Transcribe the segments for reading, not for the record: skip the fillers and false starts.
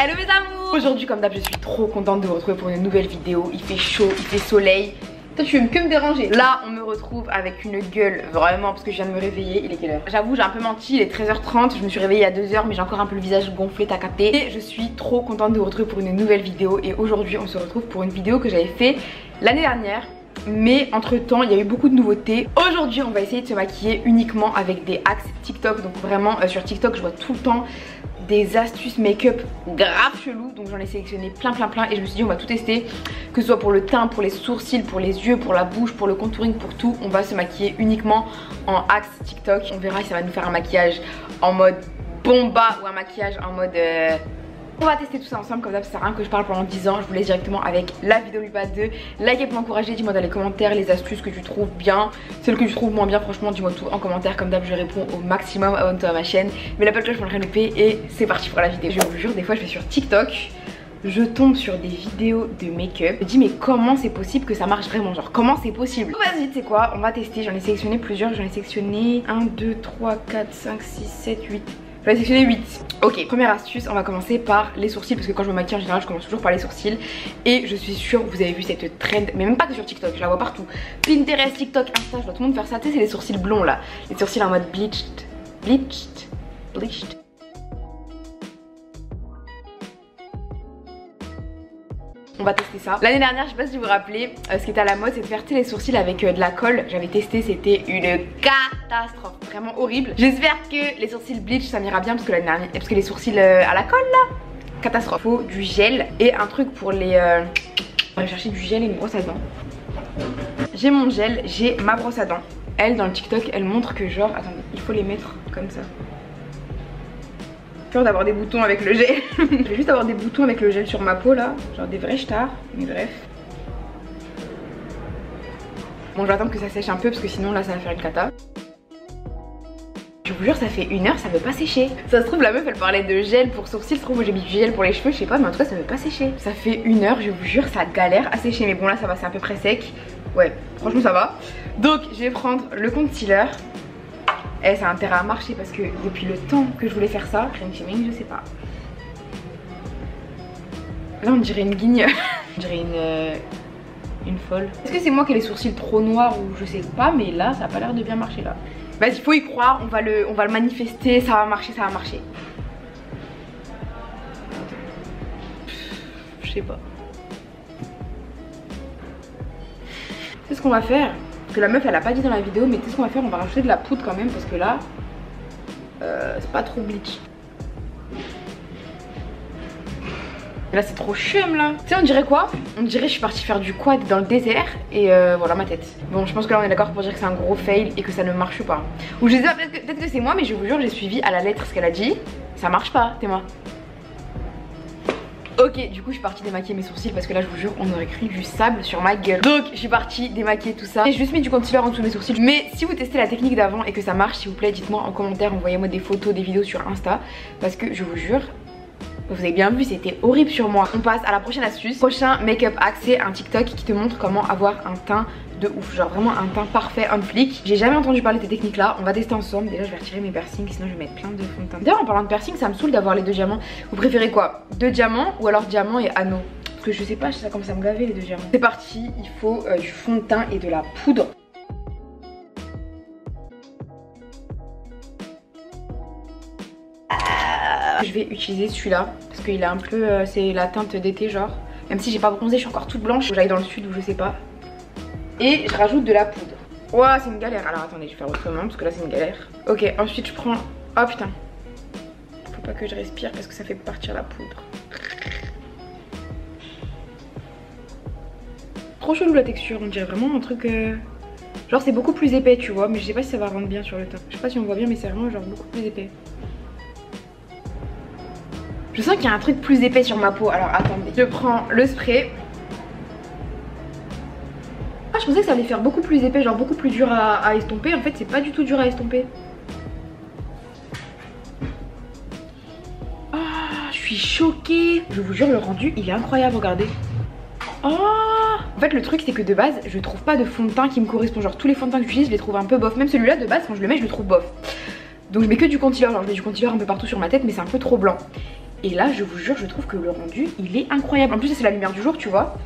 Hello mes amours. Aujourd'hui comme d'hab je suis trop contente de vous retrouver pour une nouvelle vidéo. Il fait chaud, il fait soleil. Toi tu veux que me déranger. Là on me retrouve avec une gueule vraiment parce que je viens de me réveiller. Il est quelle heure? J'avoue j'ai un peu menti, il est 13h30. Je me suis réveillée il y a 2 heures mais j'ai encore un peu le visage gonflé, t'as capté. Et je suis trop contente de vous retrouver pour une nouvelle vidéo. Et aujourd'hui on se retrouve pour une vidéo que j'avais fait l'année dernière. Mais entre temps il y a eu beaucoup de nouveautés. Aujourd'hui on va essayer de se maquiller uniquement avec des hacks TikTok. Donc vraiment sur TikTok je vois tout le temps des astuces make-up grave chelou. Donc j'en ai sélectionné plein et je me suis dit on va tout tester. Que ce soit pour le teint, pour les sourcils, pour les yeux, pour la bouche, pour le contouring, pour tout. On va se maquiller uniquement en hacks TikTok. On verra si ça va nous faire un maquillage en mode bomba ou un maquillage en mode... On va tester tout ça ensemble, comme ça sert à rien que je parle pendant 10 ans. Je vous laisse directement avec la vidéo Lupa 2. Likez pour m'encourager, dis-moi dans les commentaires les astuces que tu trouves bien, celles que tu trouves moins bien. Franchement dis-moi tout en commentaire, comme d'hab je réponds au maximum. Abonne-toi à ma chaîne, mets la petite cloche pour ne rien louper. Et c'est parti pour la vidéo. Je vous jure, des fois je vais sur TikTok, je tombe sur des vidéos de make-up. Je me dis mais comment c'est possible que ça marche vraiment, genre comment c'est possible. Vas-y, tu sais quoi, on va tester. J'en ai sélectionné plusieurs, j'en ai sélectionné 1, 2, 3, 4, 5, 6, 7, 8. J'en ai sélectionné 8. Ok, première astuce, on va commencer par les sourcils. Parce que quand je me maquille en général je commence toujours par les sourcils. Et je suis sûre que vous avez vu cette trend, mais même pas que sur TikTok, je la vois partout. Pinterest, TikTok, Insta, je vois tout le monde faire ça. Tu sais, c'est les sourcils blonds là. Les sourcils en mode bleached. Bleached. On va tester ça. L'année dernière, je sais pas si vous vous rappelez, ce qui était à la mode, c'est de faire les sourcils avec de la colle. J'avais testé, c'était une catastrophe, vraiment horrible. J'espère que les sourcils bleach ça m'ira bien parce que l'année dernière, parce que les sourcils à la colle là, catastrophe. Faut du gel et un truc pour les. On va chercher du gel et une brosse à dents. J'ai mon gel, j'ai ma brosse à dents. Elle dans le TikTok, elle montre que genre, attendez, il faut les mettre comme ça. Peur d'avoir des boutons avec le gel. Je vais juste avoir des boutons avec le gel sur ma peau là, genre des vrais stars, mais bref. Bon, je vais attendre que ça sèche un peu parce que sinon là ça va faire une cata. Je vous jure, ça fait 1 heure, ça veut pas sécher. Ça se trouve la meuf elle parlait de gel pour sourcils, ça se trouve moi j'ai mis du gel pour les cheveux, je sais pas, mais en tout cas ça veut pas sécher. Ça fait 1 heure, je vous jure, ça galère à sécher, mais bon là ça va, c'est à peu près sec. Ouais, franchement ça va. Donc je vais prendre le concealer. Eh, ça a intérêt à marcher parce que depuis le temps que je voulais faire ça, cream shaming, je sais pas. Là on dirait une guigne. On dirait une folle. Est-ce que c'est moi qui ai les sourcils trop noirs ou je sais pas, mais là ça a pas l'air de bien marcher là. Vas-y, faut y croire, on va le manifester, ça va marcher, ça va marcher. Je sais pas. C'est ce qu'on va faire. Que la meuf elle a pas dit dans la vidéo, mais tu sais ce qu'on va faire, on va rajouter de la poudre quand même parce que là c'est pas trop bleach. Et là c'est trop chum là. Tu sais on dirait quoi? On dirait je suis partie faire du quad dans le désert et voilà ma tête. Bon je pense que là on est d'accord pour dire que c'est un gros fail et que ça ne marche pas. Ou je sais pas, peut-être que c'est moi, mais je vous jure j'ai suivi à la lettre ce qu'elle a dit. Ça marche pas, t'es moi. Ok, du coup je suis partie démaquiller mes sourcils parce que là je vous jure on aurait cru du sable sur ma gueule. Donc je suis partie démaquiller tout ça. J'ai juste mis du concealer en dessous de mes sourcils. Mais si vous testez la technique d'avant et que ça marche, s'il vous plaît dites-moi en commentaire, envoyez-moi des photos, des vidéos sur Insta. Parce que je vous jure, vous avez bien vu, c'était horrible sur moi. On passe à la prochaine astuce. Prochain make-up hack, c'est un TikTok qui te montre comment avoir un teint de ouf, genre vraiment un teint parfait on flic. J'ai jamais entendu parler de ces techniques là, on va tester ensemble. Déjà je vais retirer mes piercings, sinon je vais mettre plein de fond de teint. D'ailleurs en parlant de piercing, ça me saoule d'avoir les 2 diamants. Vous préférez quoi? 2 diamants ou alors diamant et anneau? Parce que je sais pas, ça commence à me gaver les 2 diamants. C'est parti, il faut du fond de teint et de la poudre. Je vais utiliser celui-là parce qu'il est un peu, c'est la teinte d'été genre. Même si j'ai pas bronzé, je suis encore toute blanche. J'aille dans le sud ou je sais pas. Et je rajoute de la poudre. Ouah, c'est une galère. Alors attendez, je vais faire autrement parce que là c'est une galère. Ok, ensuite je prends... Oh putain. Faut pas que je respire parce que ça fait partir la poudre. Trop chelou la texture, on dirait vraiment un truc... Genre c'est beaucoup plus épais tu vois, mais je sais pas si ça va rendre bien sur le teint. Je sais pas si on voit bien mais c'est vraiment genre beaucoup plus épais. Je sens qu'il y a un truc plus épais sur ma peau, alors attendez. Je prends le spray. Ah je pensais que ça allait faire beaucoup plus épais, genre beaucoup plus dur à estomper. En fait c'est pas du tout dur à estomper. Ah je suis choquée. Je vous jure le rendu il est incroyable, regardez. Oh en fait le truc c'est que de base je trouve pas de fond de teint qui me correspond. Genre tous les fonds de teint que j'utilise je les trouve un peu bof. Même celui-là de base quand je le mets je le trouve bof. Donc je mets que du concealer, genre je mets du concealer un peu partout sur ma tête mais c'est un peu trop blanc. Et là je vous jure, je trouve que le rendu il est incroyable. En plus c'est la lumière du jour, tu vois.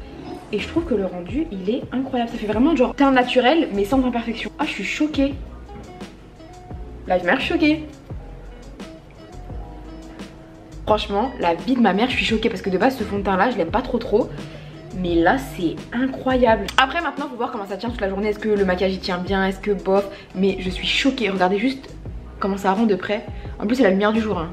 Et je trouve que le rendu il est incroyable. Ça fait vraiment genre teint naturel mais sans imperfection. Ah je suis choquée. La mère choquée. Franchement la vie de ma mère, je suis choquée parce que de base ce fond de teint là je l'aime pas trop. Mais là c'est incroyable. Après maintenant faut voir comment ça tient toute la journée. Est-ce que le maquillage il tient bien, est-ce que bof. Mais je suis choquée, regardez juste comment ça rend de près. En plus c'est la lumière du jour hein.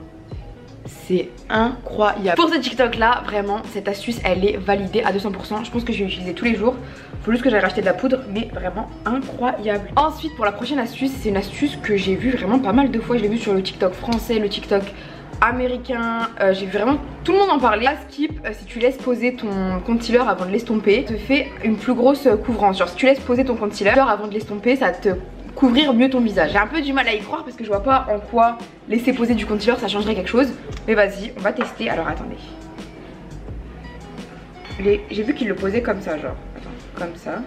C'est incroyable. Pour ce TikTok là, vraiment cette astuce elle est validée à 200%. Je pense que je vais l'utiliser tous les jours. Faut juste que j'aille racheter de la poudre, mais vraiment incroyable. Ensuite pour la prochaine astuce, c'est une astuce que j'ai vue vraiment pas mal de fois. Je l'ai vue sur le TikTok français, le TikTok américain, j'ai vu vraiment tout le monde en parler. À Skip, si tu laisses poser ton concealer avant de l'estomper, te fait une plus grosse couvrance. Genre si tu laisses poser ton concealer avant de l'estomper, ça te couvrir mieux ton visage. J'ai un peu du mal à y croire parce que je vois pas en quoi laisser poser du concealer ça changerait quelque chose. Mais vas-y, on va tester. Alors attendez. J'ai vu qu'il le posait comme ça, genre. Attends, comme ça.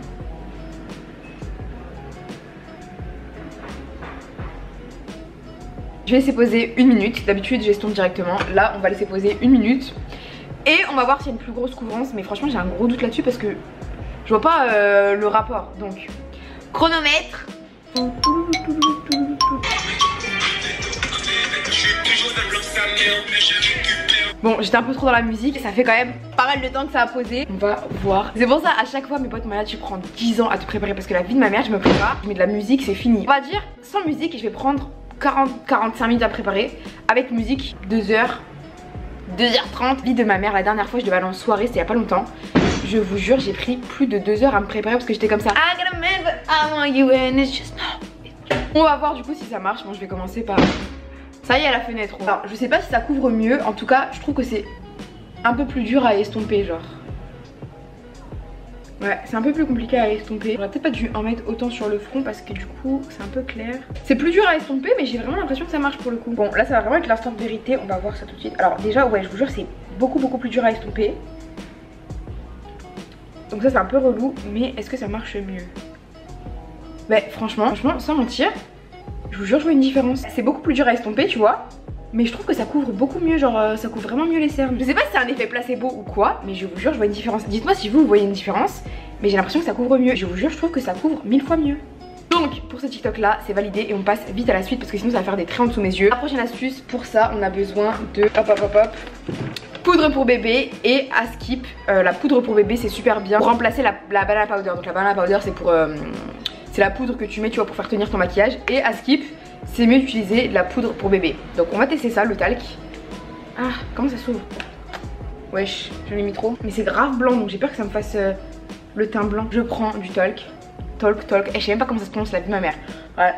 Je vais laisser poser 1 minute. D'habitude j'estompe directement. Là on va laisser poser 1 minute. Et on va voir s'il y a une plus grosse couvrance. Mais franchement j'ai un gros doute là-dessus parce que je vois pas le rapport. Donc chronomètre. Bon j'étais un peu trop dans la musique. Ça fait quand même pas mal de temps que ça a posé. On va voir. C'est pour ça à chaque fois mes potes m'ont dit tu prends 10 ans à te préparer. Parce que la vie de ma mère je me prépare. Je mets de la musique c'est fini. On va dire sans musique et je vais prendre 40-45 minutes à préparer. Avec musique 2h 2h30. Vie de ma mère, la dernière fois je devais aller en soirée, c'était il y a pas longtemps. Je vous jure j'ai pris plus de 2 heures à me préparer parce que j'étais comme ça. I got a man but I want you and it's just no. On va voir du coup si ça marche. Bon je vais commencer par... Ça y est à la fenêtre. Alors je sais pas si ça couvre mieux. En tout cas je trouve que c'est un peu plus dur à estomper genre. Ouais, c'est un peu plus compliqué à estomper. J'aurais peut-être pas dû en mettre autant sur le front parce que du coup c'est un peu clair. C'est plus dur à estomper mais j'ai vraiment l'impression que ça marche pour le coup. Bon là ça va vraiment être l'instant de vérité, on va voir ça tout de suite. Alors déjà ouais je vous jure c'est beaucoup plus dur à estomper. Donc ça c'est un peu relou mais est-ce que ça marche mieux? Bah franchement sans mentir, je vous jure je vois une différence. C'est beaucoup plus dur à estomper tu vois. Mais je trouve que ça couvre beaucoup mieux, genre ça couvre vraiment mieux les cernes. Je sais pas si c'est un effet placebo ou quoi, mais je vous jure je vois une différence. Dites-moi si vous voyez une différence, mais j'ai l'impression que ça couvre mieux. Je vous jure je trouve que ça couvre 1000 fois mieux. Donc pour ce TikTok là c'est validé et on passe vite à la suite parce que sinon ça va faire des traits en dessous mes yeux. La prochaine astuce pour ça on a besoin de poudre pour bébé et à Skip. La poudre pour bébé c'est super bien pour remplacer la banana powder. Donc la banana powder c'est pour c'est la poudre que tu mets tu vois pour faire tenir ton maquillage. Et à Skip c'est mieux d'utiliser la poudre pour bébé. Donc on va tester ça, le talc. Ah comment ça s'ouvre? Wesh j'en ai mis trop. Mais c'est grave blanc donc j'ai peur que ça me fasse le teint blanc. Je prends du talc. Talc. Et je sais même pas comment ça se prononce la vie de ma mère. Voilà.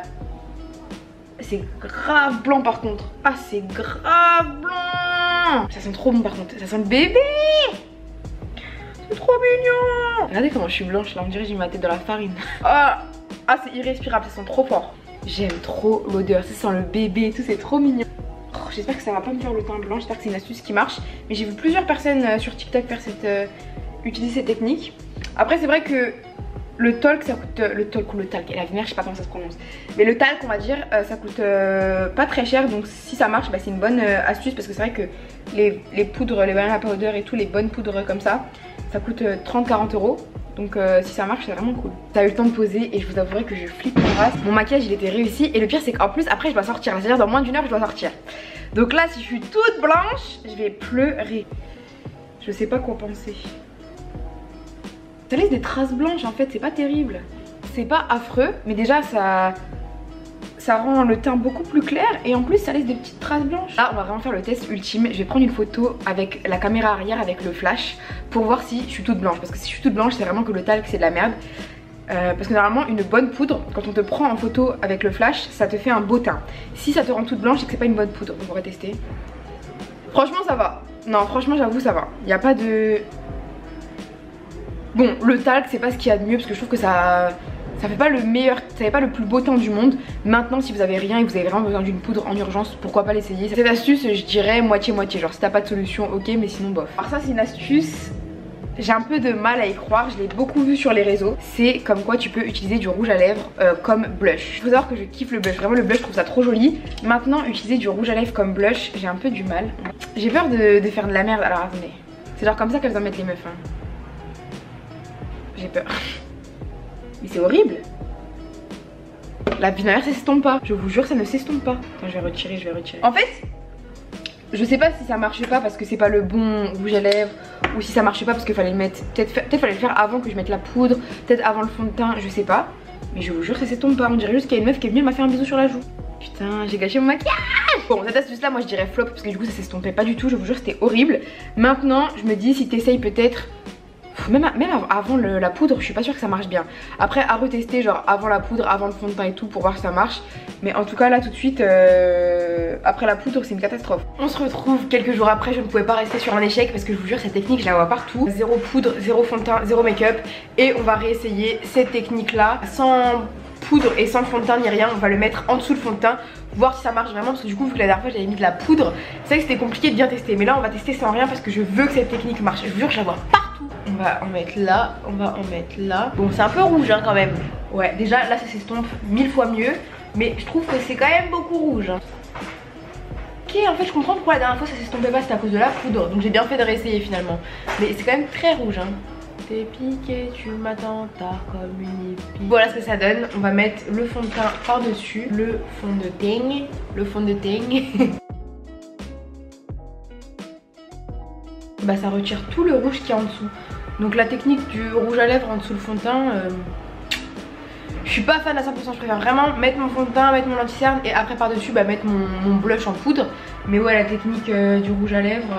C'est grave blanc par contre. Ah c'est grave blanc. Ça sent trop bon par contre. Ça sent le bébé. C'est trop mignon. Regardez comment je suis blanche là. On dirait que j'ai mis ma tête dans la farine. Ah c'est irrespirable. Ça sent trop fort. J'aime trop l'odeur. Ça sent le bébé et tout. C'est trop mignon. Oh, j'espère que ça va pas me faire le teint blanc. J'espère que c'est une astuce qui marche. Mais j'ai vu plusieurs personnes sur TikTok faire utiliser cette technique. Après c'est vrai que le talc ça coûte, le talc ou le talc, et la lumière je sais pas comment ça se prononce. Mais le talc on va dire ça coûte pas très cher. Donc si ça marche bah, c'est une bonne astuce. Parce que c'est vrai que les poudres, les banana powder et tout, les bonnes poudres comme ça coûte 30-40 €. Donc si ça marche c'est vraiment cool. Ça a eu le temps de poser et je vous avouerai que je flippe mon race. Mon maquillage il était réussi et le pire c'est qu'en plus après je dois sortir. C'est à dire dans moins d'1 heure je dois sortir. Donc là si je suis toute blanche je vais pleurer. Je sais pas quoi penser. Ça laisse des traces blanches en fait, c'est pas terrible. C'est pas affreux mais déjà ça rend le teint beaucoup plus clair et en plus ça laisse des petites traces blanches. Là on va vraiment faire le test ultime. Je vais prendre une photo avec la caméra arrière avec le flash pour voir si je suis toute blanche. Parce que si je suis toute blanche c'est vraiment que le talc c'est de la merde. Parce que normalement une bonne poudre, quand on te prend en photo avec le flash, ça te fait un beau teint. Si ça te rend toute blanche c'est que c'est pas une bonne poudre. Donc on va tester. Franchement ça va. Non franchement j'avoue ça va. Il n'y a pas de... Bon le talc c'est pas ce qu'il y a de mieux parce que je trouve que ça fait pas le meilleur, ça fait pas le plus beau teint du monde. Maintenant si vous avez rien et que vous avez vraiment besoin d'une poudre en urgence, pourquoi pas l'essayer. Cette astuce je dirais moitié-moitié, genre si t'as pas de solution ok mais sinon bof. Alors ça c'est une astuce j'ai un peu de mal à y croire, je l'ai beaucoup vu sur les réseaux. C'est comme quoi tu peux utiliser du rouge à lèvres comme blush. Il faut savoir que je kiffe le blush, vraiment le blush je trouve ça trop joli. Maintenant utiliser du rouge à lèvres comme blush, j'ai un peu du mal. J'ai peur de faire de la merde, alors attendez. C'est genre comme ça qu'elles en mettent les meufs hein. J'ai peur. Mais c'est horrible. La binaire ça s'estompe pas, je vous jure ça ne s'estompe pas. Attends je vais retirer. En fait je sais pas si ça marchait pas parce que c'est pas le bon rouge à lèvres ou si ça marchait pas parce qu'il fallait le mettre, peut-être fallait le faire avant que je mette la poudre, peut-être avant le fond de teint, je sais pas. Mais je vous jure ça s'estompe pas, on dirait juste qu'il y a une meuf qui est venue, elle m'a fait un bisou sur la joue. Putain j'ai gâché mon maquillage. Bon cette astuce là moi je dirais flop parce que du coup ça s'estompait pas du tout, je vous jure c'était horrible. Maintenant je me dis si t'essayes peut-être même avant la poudre je suis pas sûre que ça marche bien. Après à retester genre avant la poudre, avant le fond de teint et tout pour voir si ça marche. Mais en tout cas là tout de suite après la poudre c'est une catastrophe. On se retrouve quelques jours après, je ne pouvais pas rester sur un échec parce que je vous jure cette technique je la vois partout. Zéro poudre, zéro fond de teint, zéro make-up. Et on va réessayer cette technique là sans poudre et sans fond de teint ni rien. On va le mettre en dessous le fond de teint, voir si ça marche vraiment parce que du coup vu que la dernière fois j'avais mis de la poudre, c'est vrai que c'était compliqué de bien tester. Mais là on va tester sans rien parce que je veux que cette technique marche. Je vous jure je la vois partout. On va en mettre là, on va en mettre là. Bon c'est un peu rouge hein, quand même. Ouais déjà là ça s'estompe 1000 fois mieux. Mais je trouve que c'est quand même beaucoup rouge hein. Ok en fait je comprends pourquoi la dernière fois ça s'estompait pas, c'était à cause de la poudre. Donc j'ai bien fait de réessayer finalement. Mais c'est quand même très rouge hein. T'es piqué, tu m'attends tard comme une hippie. Voilà ce que ça donne. On va mettre le fond de teint par dessus. Le fond de teint. Le fond de teint. Bah ça retire tout le rouge qui est en dessous. Donc la technique du rouge à lèvres en dessous le fond de teint je suis pas fan à 100%, je préfère vraiment mettre mon fond de teint, mettre mon anti-cerne et après par dessus bah, mettre mon blush en poudre. Mais ouais la technique du rouge à lèvres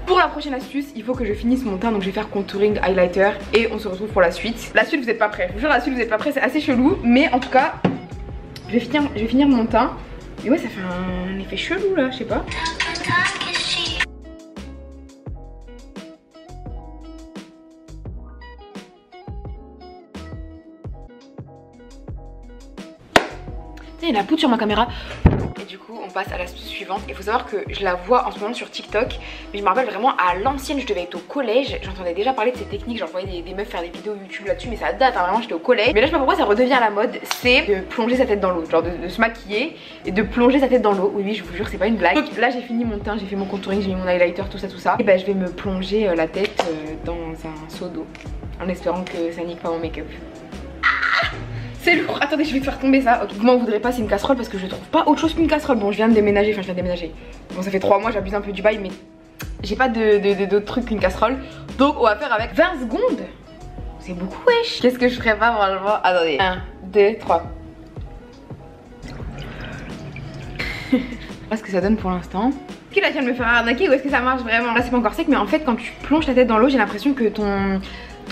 Pour la prochaine astuce, il faut que je finisse mon teint, donc je vais faire contouring, highlighter et on se retrouve pour la suite. La suite vous êtes pas prêts, je vous jure la suite vous êtes pas prêts, c'est assez chelou. Mais en tout cas, je vais finir mon teint. Et ouais ça fait un effet chelou là, je sais pas. Il y a la poudre sur ma caméra. Et du coup on passe à l'astuce suivante. Il faut savoir que je la vois en ce moment sur TikTok, mais je me rappelle vraiment à l'ancienne, je devais être au collège. J'entendais déjà parler de ces techniques, j'en voyais des meufs faire des vidéos YouTube là-dessus, mais ça date hein, vraiment j'étais au collège. Mais là je sais pas pourquoi ça redevient à la mode, c'est de plonger sa tête dans l'eau, genre de se maquiller et de plonger sa tête dans l'eau. Oui je vous jure c'est pas une blague. Donc là j'ai fini mon teint, j'ai fait mon contouring, j'ai mis mon highlighter, tout ça. Et bah je vais me plonger la tête dans un seau d'eau en espérant que ça nique pas mon make-up. C'est lourd, attendez je vais faire tomber ça. Ok, vous m'en voudrez pas, c'est une casserole parce que je trouve pas autre chose qu'une casserole. Bon je viens de déménager, enfin je viens de déménager. Bon ça fait 3 mois, j'abuse un peu du bail mais j'ai pas d'autre truc qu'une casserole. Donc on va faire avec 20 secondes. C'est beaucoup wesh. Qu'est-ce que je ferais pas franchement? Attendez, 1, 2, 3. Voilà ce que ça donne pour l'instant. Est-ce qu'il a vient de me faire arnaquer ou est-ce que ça marche vraiment? Là c'est pas encore sec mais en fait quand tu plonges ta tête dans l'eau j'ai l'impression que ton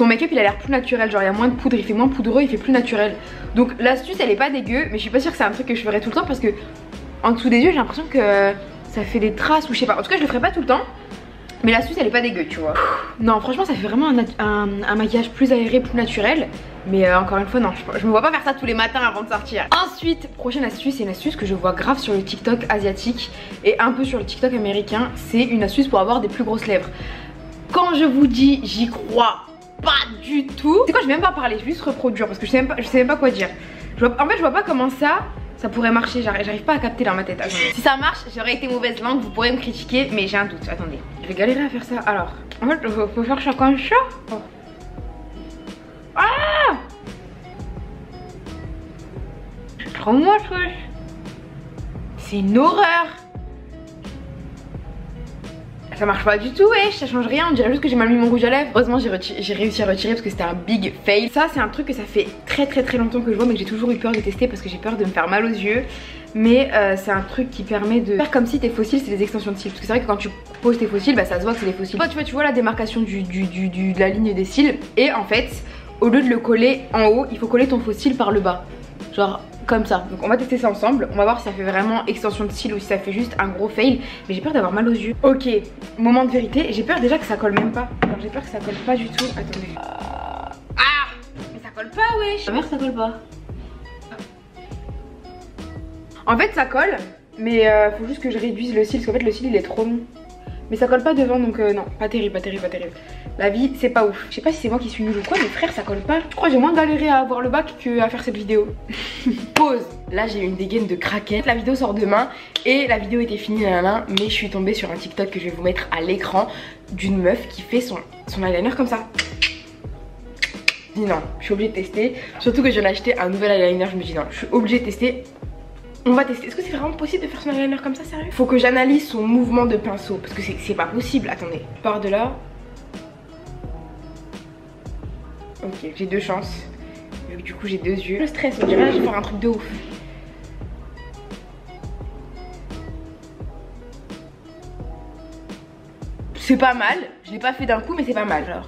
make-up il a l'air plus naturel, genre il y a moins de poudre, il fait moins poudreux, il fait plus naturel. Donc l'astuce elle est pas dégueu, mais je suis pas sûre que c'est un truc que je ferais tout le temps parce que en dessous des yeux j'ai l'impression que ça fait des traces ou je sais pas. En tout cas je le ferai pas tout le temps, mais l'astuce elle est pas dégueu tu vois. Non franchement ça fait vraiment un maquillage plus aéré, plus naturel. Mais encore une fois non, je me vois pas faire ça tous les matins avant de sortir. Ensuite, prochaine astuce, c'est une astuce que je vois grave sur le TikTok asiatique et un peu sur le TikTok américain. C'est une astuce pour avoir des plus grosses lèvres. Quand je vous dis j'y crois pas du tout. C'est quoi, je vais même pas parler, je vais juste reproduire parce que je sais même pas quoi dire. En fait je vois pas comment ça pourrait marcher, j'arrive pas à capter dans ma tête. Attendez. Si ça marche, j'aurais été mauvaise langue, vous pourrez me critiquer, mais j'ai un doute. Attendez, je vais galérer à faire ça. Alors, en fait, faut faire ça comme ça. Oh. Ah! C'est trop moche, wesh. C'est une horreur. Ça marche pas du tout, wesh, ça change rien, on dirait juste que j'ai mal mis mon rouge à lèvres. Heureusement j'ai réussi à retirer parce que c'était un big fail. Ça c'est un truc que ça fait très longtemps que je vois mais que j'ai toujours eu peur de tester parce que j'ai peur de me faire mal aux yeux. Mais c'est un truc qui permet de faire comme si tes faux cils c'est des extensions de cils. Parce que c'est vrai que quand tu poses tes faux cils, bah ça se voit que c'est des faux cils. Tu vois la démarcation de la ligne des cils. Et en fait, au lieu de le coller en haut, il faut coller ton faux cil par le bas. Genre comme ça. Donc on va tester ça ensemble. On va voir si ça fait vraiment extension de cils ou si ça fait juste un gros fail. Mais j'ai peur d'avoir mal aux yeux. Ok, moment de vérité. J'ai peur déjà que ça colle même pas. Alors j'ai peur que ça colle pas du tout. Attendez. Ah, mais ça colle pas, wesh. Ta mère ça colle pas. En fait ça colle. Mais faut juste que je réduise le cil. Parce qu'en fait le cil il est trop long. Mais ça colle pas devant donc non, pas terrible, pas terrible, pas terrible. La vie c'est pas ouf. Je sais pas si c'est moi qui suis nulle ou quoi, mais frère ça colle pas. Je crois que j'ai moins galéré à avoir le bac qu'à faire cette vidéo. Pause. Là j'ai une dégaine de craquette. La vidéo sort demain et la vidéo était finie nanana, mais je suis tombée sur un TikTok que je vais vous mettre à l'écran d'une meuf qui fait son eyeliner comme ça. Je dis non, je suis obligée de tester. Surtout que je viens d'acheter un nouvel eyeliner, je me dis non, je suis obligée de tester. On va tester. Est-ce que c'est vraiment possible de faire son eyeliner comme ça, sérieux? Faut que j'analyse son mouvement de pinceau parce que c'est pas possible. Attendez, je pars de là. Ok, j'ai 2 chances. Du coup j'ai 2 yeux. Le stress, on dirait là je vais faire un truc de ouf. C'est pas mal. Je l'ai pas fait d'un coup mais c'est pas mal genre.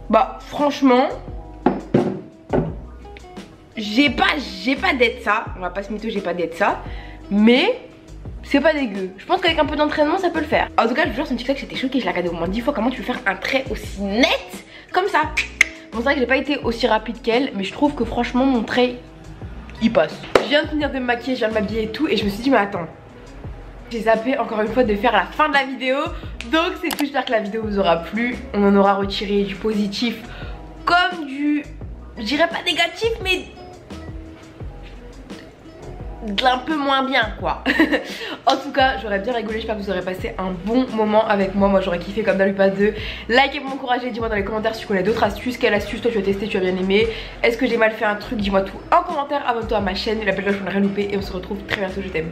Bah franchement j'ai pas d'être ça. On va pas se mytho, j'ai pas d'être ça. Mais c'est pas dégueu. Je pense qu'avec un peu d'entraînement ça peut le faire. En tout cas je vous jure son TikTok j'étais choquée. Je l'ai regardé au moins 10 fois. Comment tu peux faire un trait aussi net comme ça? Bon c'est vrai que j'ai pas été aussi rapide qu'elle, mais je trouve que franchement mon trait il passe. Je viens de finir de me maquiller, je viens de m'habiller et tout, et je me suis dit mais attends, j'ai zappé encore une fois de faire la fin de la vidéo. Donc c'est tout, j'espère que la vidéo vous aura plu. On en aura retiré du positif comme du, je dirais pas négatif, mais un peu moins bien quoi. En tout cas j'aurais bien rigolé, j'espère que vous aurez passé un bon moment avec moi. Moi j'aurais kiffé comme dans le pas 2. Likez pour m'encourager, dis-moi dans les commentaires si tu connais d'autres astuces. Quelle astuce toi tu as testé, tu as bien aimé? Est-ce que j'ai mal fait un truc? Dis-moi tout en commentaire. Abonne-toi à ma chaîne, la belle cloche pour ne rien louper. Et on se retrouve très bientôt, je t'aime.